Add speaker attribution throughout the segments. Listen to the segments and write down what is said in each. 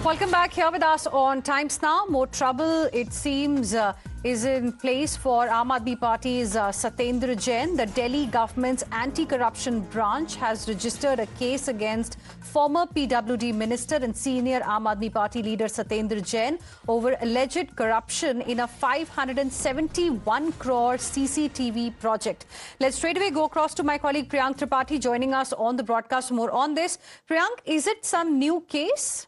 Speaker 1: Welcome back. Here with us on Times Now. More trouble, it seems, is in place for Aam Aadmi Party's Satyendra Jain. The Delhi government's anti-corruption branch has registered a case against former PWD minister and senior Aam Aadmi Party leader Satyendra Jain over alleged corruption in a 571 crore CCTV project. Let's straight away go across to my colleague Priyank Tripathi joining us on the broadcast. More on this. Priyank, is it some new case?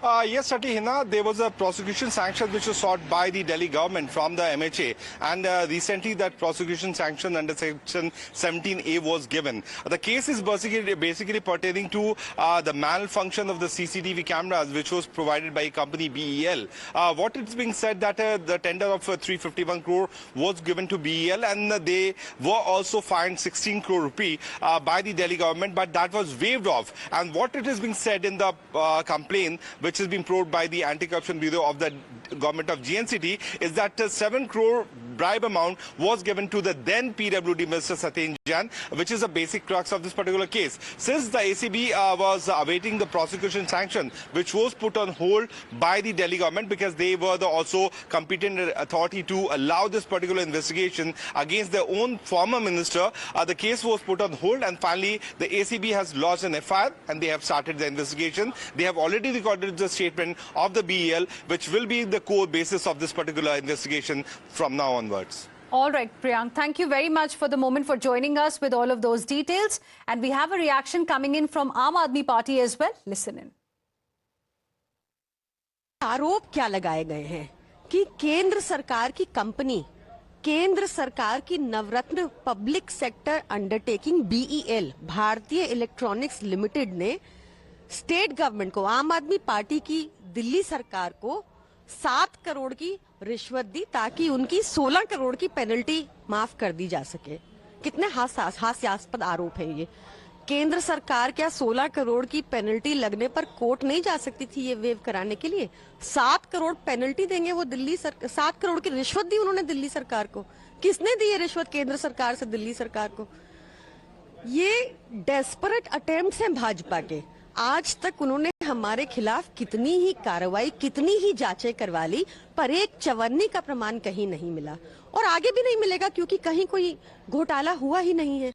Speaker 2: Yes, Hina, there was a prosecution sanction which was sought by the Delhi government from the MHA, and recently that prosecution sanction under Section 17A was given. The case is basically pertaining to the malfunction of the CCTV cameras which was provided by company BEL. What is being said that the tender of 351 crore was given to BEL, and they were also fined 16 crore rupee by the Delhi government, but that was waived off. And what it is being said in the complaint, which has been probed by the Anti-Corruption Bureau of the government of GNCT, is that 7 crore bribe amount was given to the then PWD Minister Satyendra Jain, which is a basic crux of this particular case. Since the ACB was awaiting the prosecution sanction, which was put on hold by the Delhi government because they were the also competent authority to allow this particular investigation against their own former minister, the case was put on hold, and finally the ACB has lodged an FIR and they have started the investigation. They have already recorded the statement of the BEL, which will be the core basis of this particular investigation from now onwards.
Speaker 1: All right, Priyank, thank you very much for the moment for joining us with all of those details. And we have a reaction coming in from Aam Aadmi Party as well. Listen in.
Speaker 3: आरोप क्या लगाए गए हैं कि केंद्र सरकार की company, केंद्र सरकार की नवरत्न पब्लिक सेक्टर अंडरटेकिंग BEL, भारतीय इलेक्ट्रॉनिक्स लिमिटेड ने स्टेट गवर्नमेंट को, आम आदमी पार्टी की दिल्ली सरकार को 7 करोड़ की रिश्वत दी ताकि उनकी 16 करोड़ की पेनल्टी माफ कर दी जा सके। कितने हास्यास्पद आरोप है ये। केंद्र सरकार क्या 16 करोड़ की पेनल्टी लगने पर कोर्ट नहीं जा सकती थी ये वेव कराने के लिए? 7 करोड़ पेनल्टी देंगे वो दिल्ली सरकार, 7 करोड़ की रिश्वत दी उन्होंने दिल्ली सरकार को। किसने दी ये रिश्वत केंद्र सरकार से दिल्ली सरकार को? ये डेस्परेट अटेम्प्ट्स हैं भाजपा के। आज तक उन्होंने हमारे खिलाफ कितनी ही कार्रवाई, कितनी ही जांचें करवा ली, पर एक चवन्नी का प्रमाण कहीं नहीं मिला और आगे भी नहीं मिलेगा क्योंकि कहीं कोई घोटाला हुआ ही नहीं है।